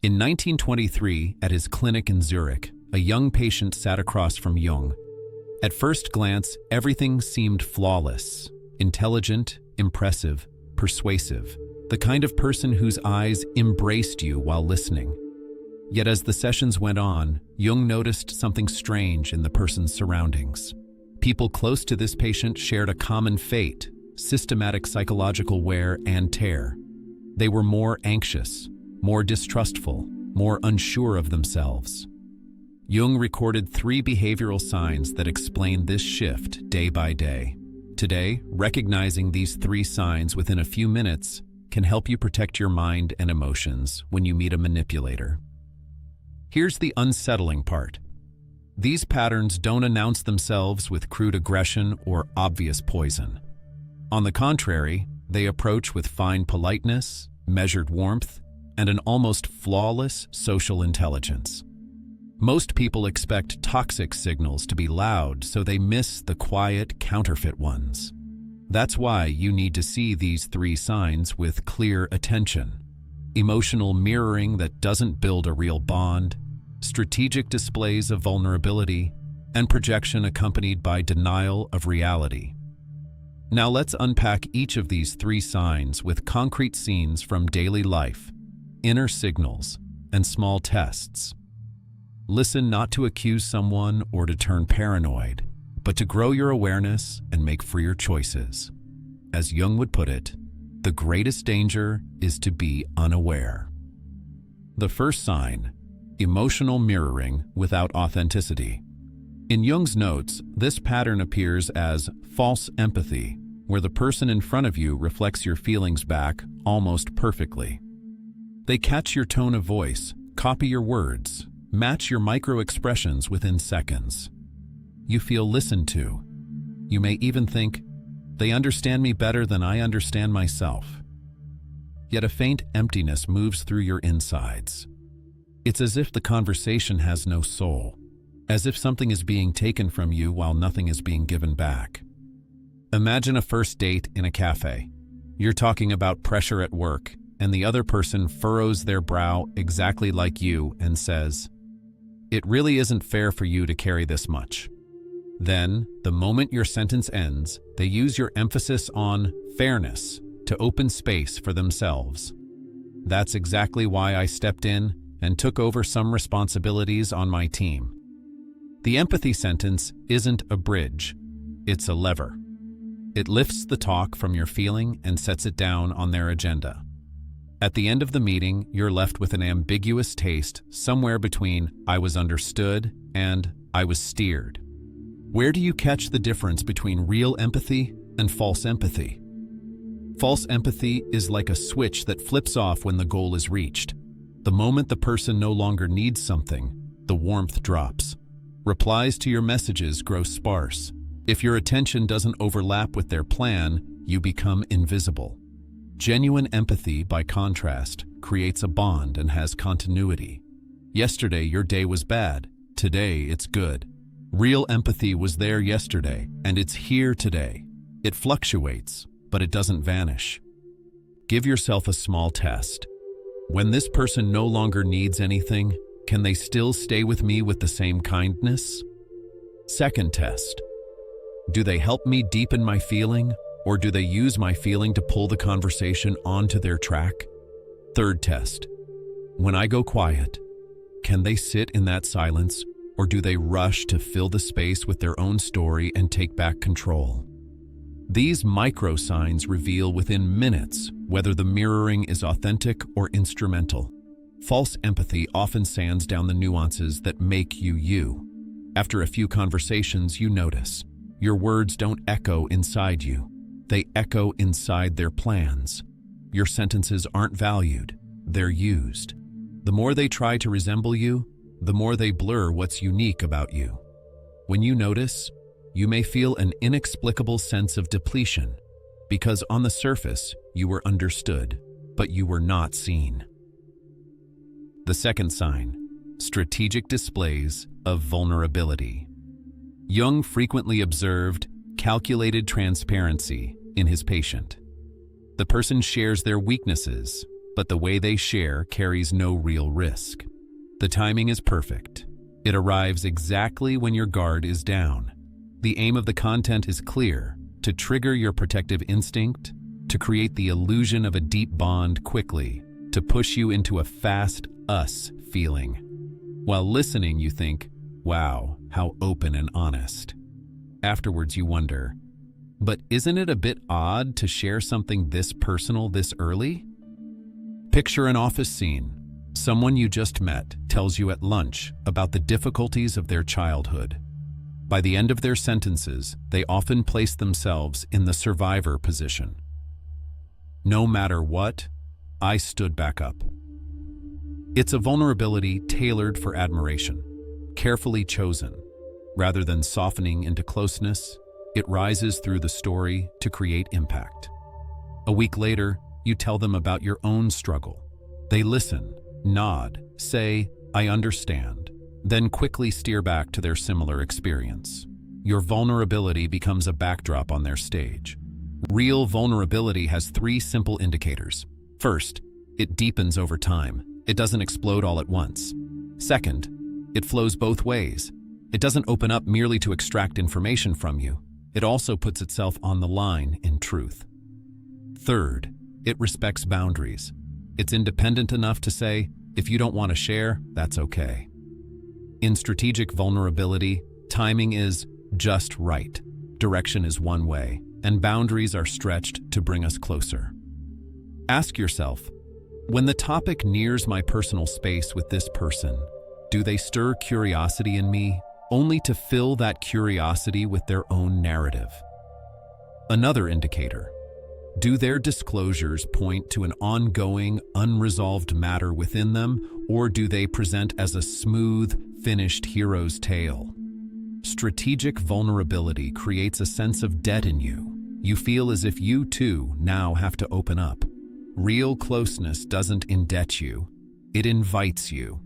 In 1923, at his clinic in Zurich, a young patient sat across from Jung. At first glance, everything seemed flawless, intelligent, impressive, persuasive, the kind of person whose eyes embraced you while listening. Yet as the sessions went on, Jung noticed something strange in the person's surroundings. People close to this patient shared a common fate: systematic psychological wear and tear. They were more anxious, more distrustful, more unsure of themselves. Jung recorded 3 behavioral signs that explained this shift day by day. Today, recognizing these 3 signs within a few minutes can help you protect your mind and emotions when you meet a manipulator. Here's the unsettling part. These patterns don't announce themselves with crude aggression or obvious poison. On the contrary, they approach with fine politeness, measured warmth, and an almost flawless social intelligence. Most people expect toxic signals to be loud, so they miss the quiet, counterfeit ones. That's why you need to see these 3 signs with clear attention: emotional mirroring that doesn't build a real bond, strategic displays of vulnerability, and projection accompanied by denial of reality. Now let's unpack each of these 3 signs with concrete scenes from daily life, inner signals, and small tests. Listen not to accuse someone or to turn paranoid, but to grow your awareness and make freer choices. As Jung would put it, the greatest danger is to be unaware. The first sign: emotional mirroring without authenticity. In Jung's notes, this pattern appears as false empathy, where the person in front of you reflects your feelings back almost perfectly. They catch your tone of voice, copy your words, match your micro-expressions within seconds. You feel listened to. You may even think, they understand me better than I understand myself. Yet a faint emptiness moves through your insides. It's as if the conversation has no soul, as if something is being taken from you while nothing is being given back. Imagine a first date in a cafe. You're talking about pressure at work, and the other person furrows their brow exactly like you and says, "It really isn't fair for you to carry this much." Then, the moment your sentence ends, they use your emphasis on fairness to open space for themselves. That's exactly why I stepped in and took over some responsibilities on my team. The empathy sentence isn't a bridge, it's a lever. It lifts the talk from your feeling and sets it down on their agenda. At the end of the meeting, you're left with an ambiguous taste somewhere between "I was understood" and "I was steered." Where do you catch the difference between real empathy and false empathy? False empathy is like a switch that flips off when the goal is reached. The moment the person no longer needs something, the warmth drops. Replies to your messages grow sparse. If your attention doesn't overlap with their plan, you become invisible. Genuine empathy, by contrast, creates a bond and has continuity. Yesterday your day was bad, today it's good. Real empathy was there yesterday, and it's here today. It fluctuates, but it doesn't vanish. Give yourself a small test. When this person no longer needs anything, can they still stay with me with the same kindness? Second test. Do they help me deepen my feeling, or do they use my feeling to pull the conversation onto their track? Third test. When I go quiet, can they sit in that silence, or do they rush to fill the space with their own story and take back control? These micro signs reveal within minutes whether the mirroring is authentic or instrumental. False empathy often sands down the nuances that make you you. After a few conversations, you notice your words don't echo inside you. They echo inside their plans. Your sentences aren't valued, they're used. The more they try to resemble you, the more they blur what's unique about you. When you notice, you may feel an inexplicable sense of depletion, because on the surface, you were understood, but you were not seen. The second sign: strategic displays of vulnerability. Jung frequently observed calculated transparency in his patient. The person shares their weaknesses, but the way they share carries no real risk. The timing is perfect. It arrives exactly when your guard is down. The aim of the content is clear: to trigger your protective instinct, to create the illusion of a deep bond quickly, to push you into a fast us feeling. While listening, you think, wow, how open and honest. Afterwards, you wonder, but isn't it a bit odd to share something this personal this early? Picture an office scene. Someone you just met tells you at lunch about the difficulties of their childhood. By the end of their sentences, they often place themselves in the survivor position. No matter what, I stood back up. It's a vulnerability tailored for admiration, carefully chosen. Rather than softening into closeness, it rises through the story to create impact. A week later, you tell them about your own struggle. They listen, nod, say, I understand, then quickly steer back to their similar experience. Your vulnerability becomes a backdrop on their stage. Real vulnerability has 3 simple indicators. First, it deepens over time. It doesn't explode all at once. Second, it flows both ways. It doesn't open up merely to extract information from you. It also puts itself on the line in truth. Third, it respects boundaries. It's independent enough to say, if you don't want to share, that's okay. In strategic vulnerability, timing is just right. Direction is one way, and boundaries are stretched to bring us closer. Ask yourself, when the topic nears my personal space with this person, do they stir curiosity in me, only to fill that curiosity with their own narrative? Another indicator: do their disclosures point to an ongoing, unresolved matter within them, or do they present as a smooth, finished hero's tale? Strategic vulnerability creates a sense of debt in you. You feel as if you too now have to open up. Real closeness doesn't indebt you, it invites you.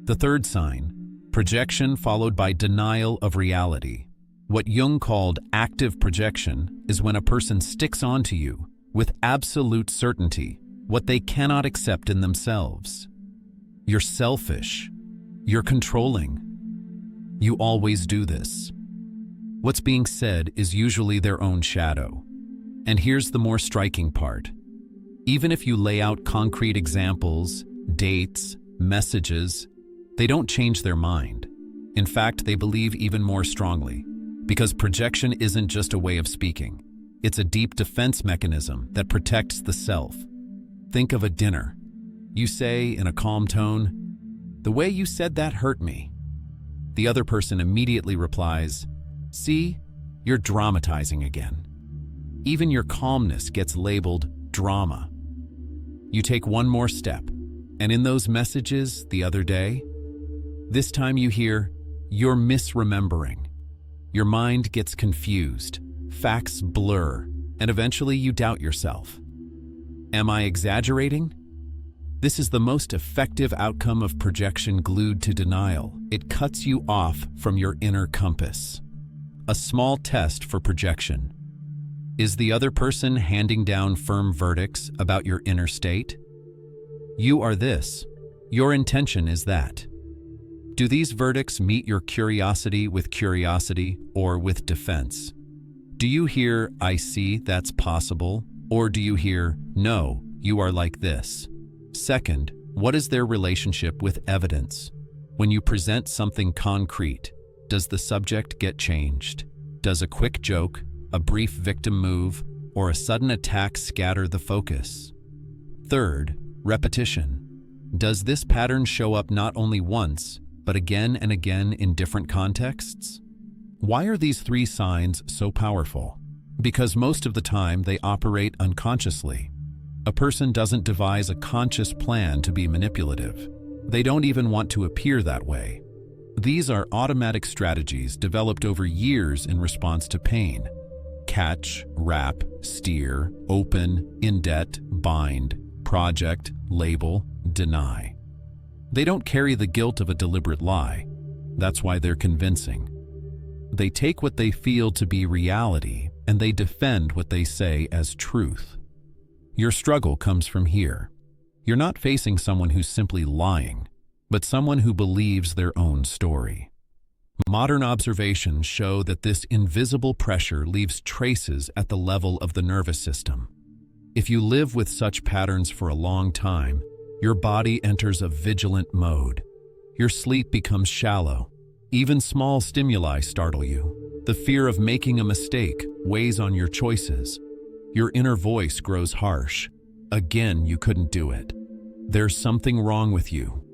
The third sign: projection followed by denial of reality. What Jung called active projection is when a person sticks onto you with absolute certainty what they cannot accept in themselves. You're selfish. You're controlling. You always do this. What's being said is usually their own shadow. And here's the more striking part. Even if you lay out concrete examples, dates, messages, they don't change their mind. In fact, they believe even more strongly. Because projection isn't just a way of speaking. It's a deep defense mechanism that protects the self. Think of a dinner. You say in a calm tone, "The way you said that hurt me." The other person immediately replies, "See, you're dramatizing again." Even your calmness gets labeled drama. You take one more step, and in those messages the other day, this time you hear, "You're misremembering." Your mind gets confused, facts blur, and eventually you doubt yourself. Am I exaggerating? This is the most effective outcome of projection glued to denial. It cuts you off from your inner compass. A small test for projection. Is the other person handing down firm verdicts about your inner state? You are this. Your intention is that. Do these verdicts meet your curiosity with curiosity or with defense? Do you hear, "I see, that's possible," or do you hear, "No, you are like this"? Second, what is their relationship with evidence? When you present something concrete, does the subject get changed? Does a quick joke, a brief victim move, or a sudden attack scatter the focus? Third, repetition. Does this pattern show up not only once, but again and again in different contexts? Why are these 3 signs so powerful? Because most of the time they operate unconsciously. A person doesn't devise a conscious plan to be manipulative. They don't even want to appear that way. These are automatic strategies developed over years in response to pain. Catch, wrap, steer, open, indet, bind, project, label, deny. They don't carry the guilt of a deliberate lie. That's why they're convincing. They take what they feel to be reality and they defend what they say as truth. Your struggle comes from here. You're not facing someone who's simply lying, but someone who believes their own story. Modern observations show that this invisible pressure leaves traces at the level of the nervous system. If you live with such patterns for a long time, your body enters a vigilant mode. Your sleep becomes shallow. Even small stimuli startle you. The fear of making a mistake weighs on your choices. Your inner voice grows harsh. Again, you couldn't do it. There's something wrong with you.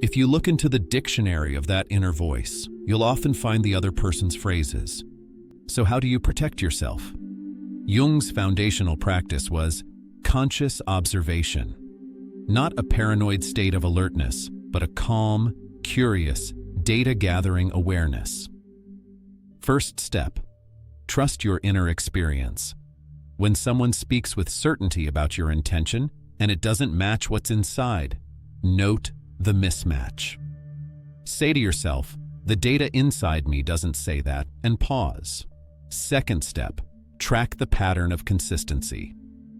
If you look into the dictionary of that inner voice, you'll often find the other person's phrases. So how do you protect yourself? Jung's foundational practice was conscious observation. Not a paranoid state of alertness, but a calm, curious, data-gathering awareness. First step, trust your inner experience. When someone speaks with certainty about your intention and it doesn't match what's inside, note the mismatch. Say to yourself, the data inside me doesn't say that, and pause. Second step, track the pattern of consistency.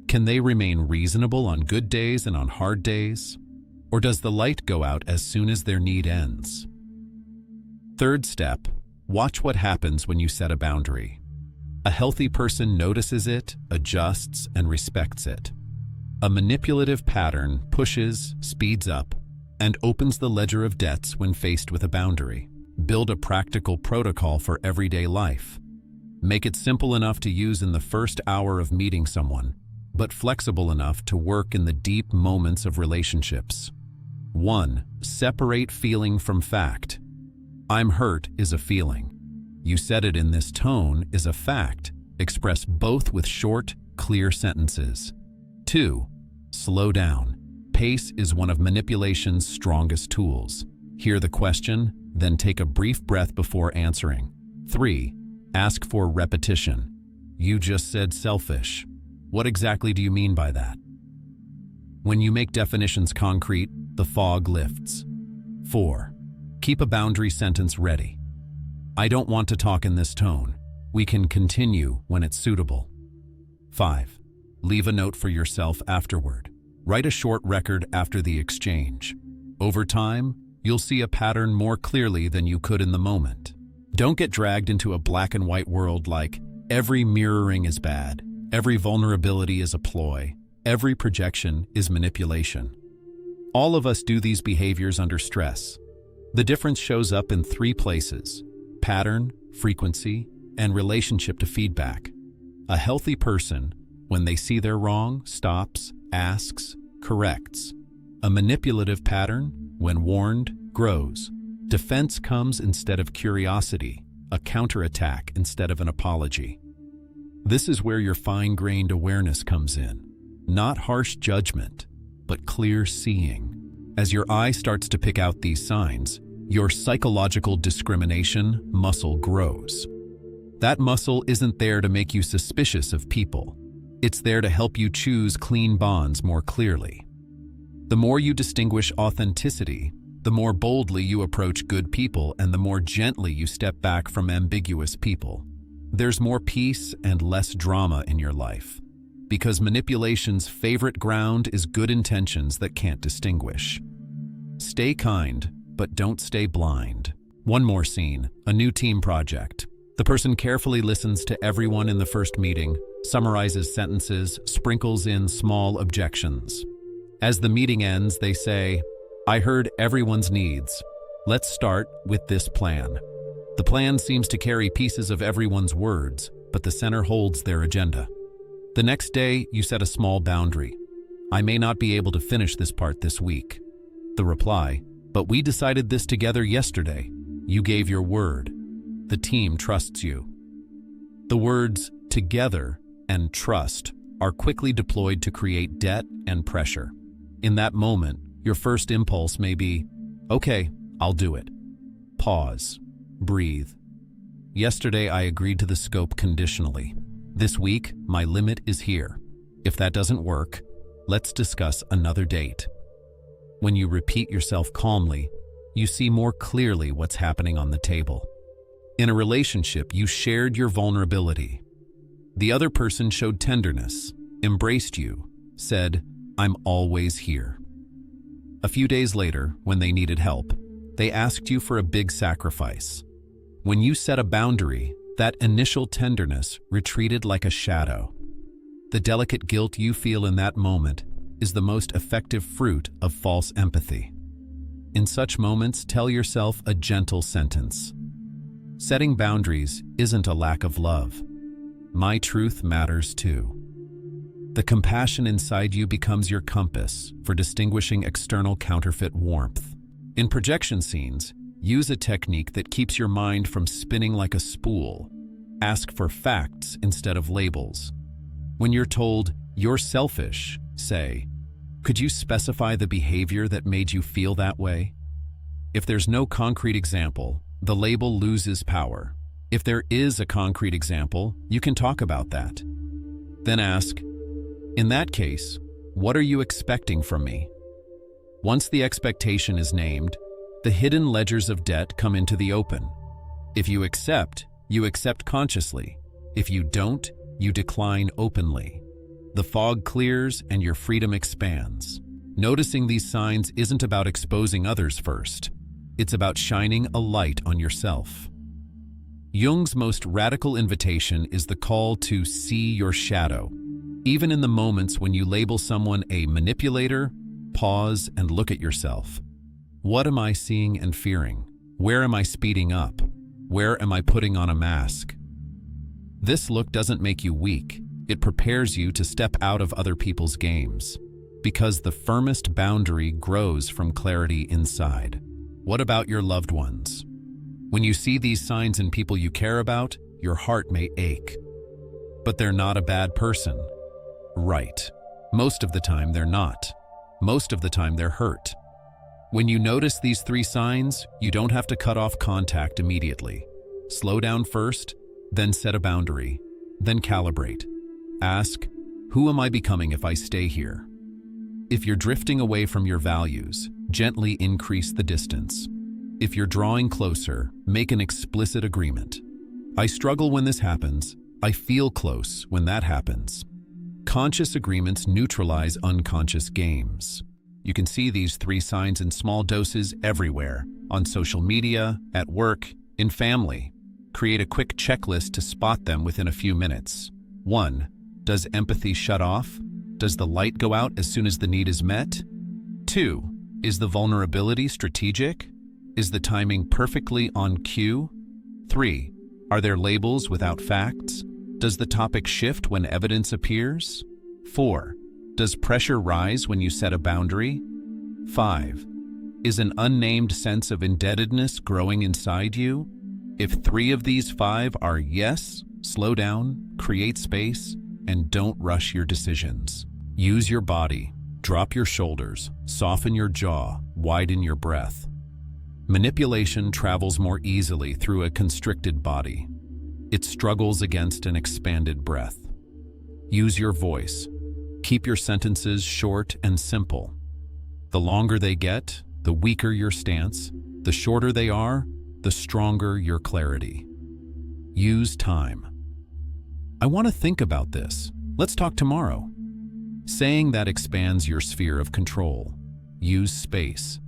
Can they remain reasonable on good days and on hard days? Or does the light go out as soon as their need ends? Third step, watch what happens when you set a boundary. A healthy person notices it, adjusts, and respects it. A manipulative pattern pushes, speeds up, and opens the ledger of debts when faced with a boundary. Build a practical protocol for everyday life. Make it simple enough to use in the first hour of meeting someone, but flexible enough to work in the deep moments of relationships. 1. Separate feeling from fact. I'm hurt is a feeling. You said it in this tone is a fact. Express both with short, clear sentences. 2. Slow down. Pace is one of manipulation's strongest tools. Hear the question, then take a brief breath before answering. 3. Ask for repetition. You just said selfish. What exactly do you mean by that? When you make definitions concrete, the fog lifts. 4. Keep a boundary sentence ready. I don't want to talk in this tone. We can continue when it's suitable. 5. Leave a note for yourself afterward. Write a short record after the exchange. Over time, you'll see a pattern more clearly than you could in the moment. Don't get dragged into a black and white world like every mirroring is bad, every vulnerability is a ploy, every projection is manipulation. All of us do these behaviors under stress. The difference shows up in 3 places: pattern, frequency, and relationship to feedback. A healthy person, when they see they're wrong, stops, asks, corrects. A manipulative pattern, when warned, grows. Defense comes instead of curiosity, a counterattack instead of an apology. This is where your fine-grained awareness comes in. Not harsh judgment, but clear seeing. As your eye starts to pick out these signs, your psychological discrimination muscle grows. That muscle isn't there to make you suspicious of people. It's there to help you choose clean bonds more clearly. The more you distinguish authenticity, the more boldly you approach good people and the more gently you step back from ambiguous people. There's more peace and less drama in your life. Because manipulation's favorite ground is good intentions that can't distinguish. Stay kind, but don't stay blind. One more scene, a new team project. The person carefully listens to everyone in the first meeting, summarizes sentences, sprinkles in small objections. As the meeting ends, they say, I heard everyone's needs. Let's start with this plan. The plan seems to carry pieces of everyone's words, but the center holds their agenda. The next day, you set a small boundary. I may not be able to finish this part this week. The reply, but we decided this together yesterday. You gave your word. The team trusts you. The words together and trust are quickly deployed to create debt and pressure. In that moment, your first impulse may be, okay, I'll do it. Pause. Breathe. Yesterday, I agreed to the scope conditionally. This week, my limit is here. If that doesn't work, let's discuss another date. When you repeat yourself calmly, you see more clearly what's happening on the table. In a relationship, you shared your vulnerability. The other person showed tenderness, embraced you, said, I'm always here. A few days later, when they needed help, they asked you for a big sacrifice. When you set a boundary, that initial tenderness retreated like a shadow. The delicate guilt you feel in that moment is the most effective fruit of false empathy. In such moments, tell yourself a gentle sentence. Setting boundaries isn't a lack of love. My truth matters too. The compassion inside you becomes your compass for distinguishing external counterfeit warmth. In projection scenes, use a technique that keeps your mind from spinning like a spool. Ask for facts instead of labels. When you're told, "You're selfish," say, "Could you specify the behavior that made you feel that way?" If there's no concrete example, the label loses power. If there is a concrete example, you can talk about that. Then ask, "In that case, what are you expecting from me?" Once the expectation is named, the hidden ledgers of debt come into the open. If you accept consciously. If you don't, you decline openly. The fog clears and your freedom expands. Noticing these signs isn't about exposing others first. It's about shining a light on yourself. Jung's most radical invitation is the call to see your shadow. Even in the moments when you label someone a manipulator, pause and look at yourself. What am I seeing and fearing? Where am I speeding up? Where am I putting on a mask? This look doesn't make you weak. It prepares you to step out of other people's games. Because the firmest boundary grows from clarity inside. What about your loved ones? When you see these signs in people you care about, your heart may ache. But they're not a bad person. Right. Most of the time they're not. Most of the time they're hurt. When you notice these 3 signs, you don't have to cut off contact immediately. Slow down first, then set a boundary, then calibrate. Ask, who am I becoming if I stay here? If you're drifting away from your values, gently increase the distance. If you're drawing closer, make an explicit agreement. I struggle when this happens. I feel close when that happens. Conscious agreements neutralize unconscious games. You can see these 3 signs in small doses everywhere, on social media, at work, in family. Create a quick checklist to spot them within a few minutes. 1. Does empathy shut off? Does the light go out as soon as the need is met? 2. Is the vulnerability strategic? Is the timing perfectly on cue? 3. Are there labels without facts? Does the topic shift when evidence appears? 4. Does pressure rise when you set a boundary? 5. Is an unnamed sense of indebtedness growing inside you? If 3 of these 5 are yes, slow down, create space, and don't rush your decisions. Use your body, drop your shoulders, soften your jaw, widen your breath. Manipulation travels more easily through a constricted body. It struggles against an expanded breath. Use your voice. Keep your sentences short and simple. The longer they get, the weaker your stance. The shorter they are, the stronger your clarity. Use time. I want to think about this. Let's talk tomorrow. Saying that expands your sphere of control. Use space.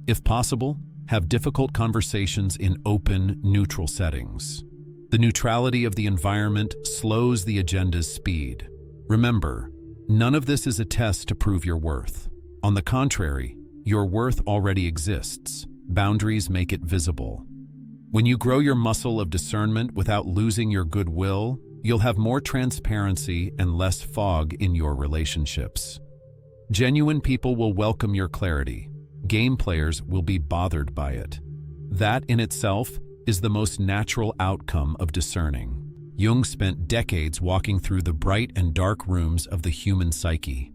If possible, have difficult conversations in open, neutral settings. The neutrality of the environment slows the agenda's speed. Remember, none of this is a test to prove your worth. On the contrary, your worth already exists. Boundaries make it visible. When you grow your muscle of discernment without losing your goodwill, you'll have more transparency and less fog in your relationships. Genuine people will welcome your clarity. Game players will be bothered by it. That in itself is the most natural outcome of discerning. Jung spent decades walking through the bright and dark rooms of the human psyche.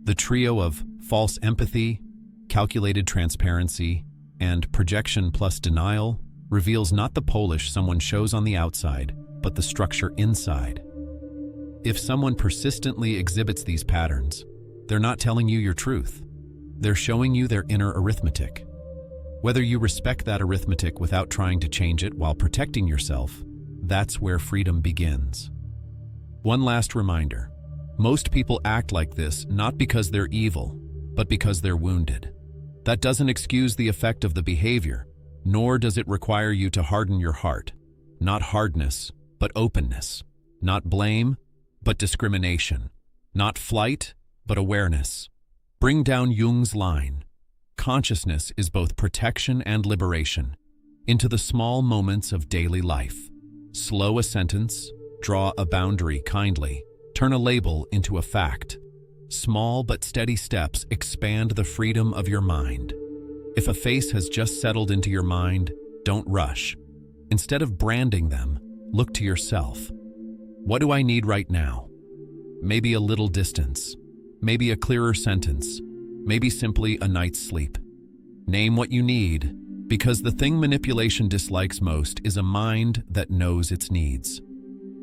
The trio of false empathy, calculated transparency, and projection plus denial reveals not the polish someone shows on the outside, but the structure inside. If someone persistently exhibits these patterns, they're not telling you your truth. They're showing you their inner arithmetic. Whether you respect that arithmetic without trying to change it while protecting yourself, that's where freedom begins. One last reminder. Most people act like this not because they're evil, but because they're wounded. That doesn't excuse the effect of the behavior, nor does it require you to harden your heart. Not hardness, but openness. Not blame, but discrimination. Not flight, but awareness. Bring down Jung's line. Consciousness is both protection and liberation. Into the small moments of daily life. Slow a sentence, draw a boundary kindly, turn a label into a fact. Small but steady steps expand the freedom of your mind. If a face has just settled into your mind, don't rush. Instead of branding them, look to yourself. What do I need right now? Maybe a little distance. Maybe a clearer sentence. Maybe simply a night's sleep. Name what you need, because the thing manipulation dislikes most is a mind that knows its needs.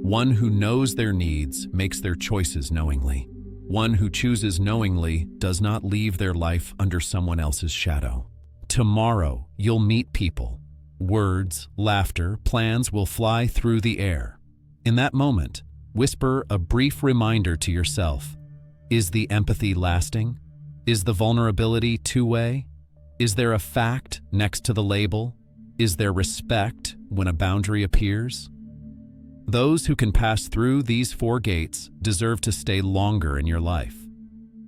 One who knows their needs makes their choices knowingly. One who chooses knowingly does not leave their life under someone else's shadow. Tomorrow, you'll meet people. Words, laughter, plans will fly through the air. In that moment, whisper a brief reminder to yourself. Is the empathy lasting? Is the vulnerability two-way? Is there a fact next to the label? Is there respect when a boundary appears? Those who can pass through these 4 gates deserve to stay longer in your life.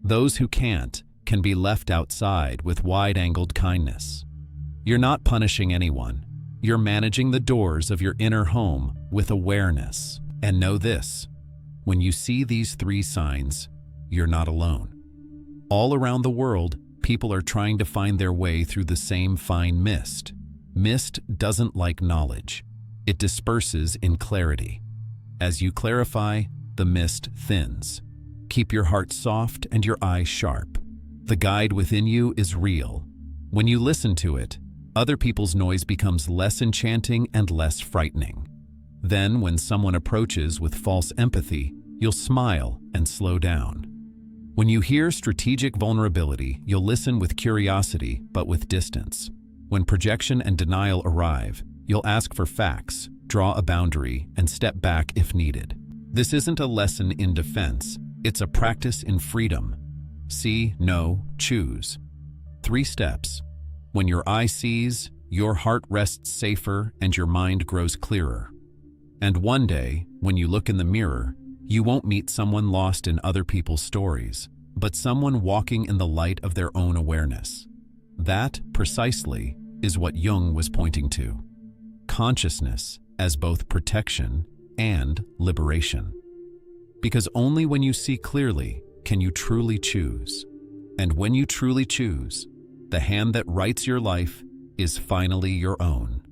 Those who can't can be left outside with wide-angled kindness. You're not punishing anyone. You're managing the doors of your inner home with awareness. And know this, when you see these 3 signs, you're not alone. All around the world, people are trying to find their way through the same fine mist. Mist doesn't like knowledge. It disperses in clarity. As you clarify, the mist thins. Keep your heart soft and your eyes sharp. The guide within you is real. When you listen to it, other people's noise becomes less enchanting and less frightening. Then, when someone approaches with false empathy, you'll smile and slow down. When you hear strategic vulnerability, you'll listen with curiosity, but with distance. When projection and denial arrive, you'll ask for facts, draw a boundary, and step back if needed. This isn't a lesson in defense, it's a practice in freedom. See, know, choose. 3 steps. When your eye sees, your heart rests safer and your mind grows clearer. And one day, when you look in the mirror, you won't meet someone lost in other people's stories, but someone walking in the light of their own awareness. That, precisely, is what Jung was pointing to. Consciousness as both protection and liberation. Because only when you see clearly can you truly choose. And when you truly choose, the hand that writes your life is finally your own.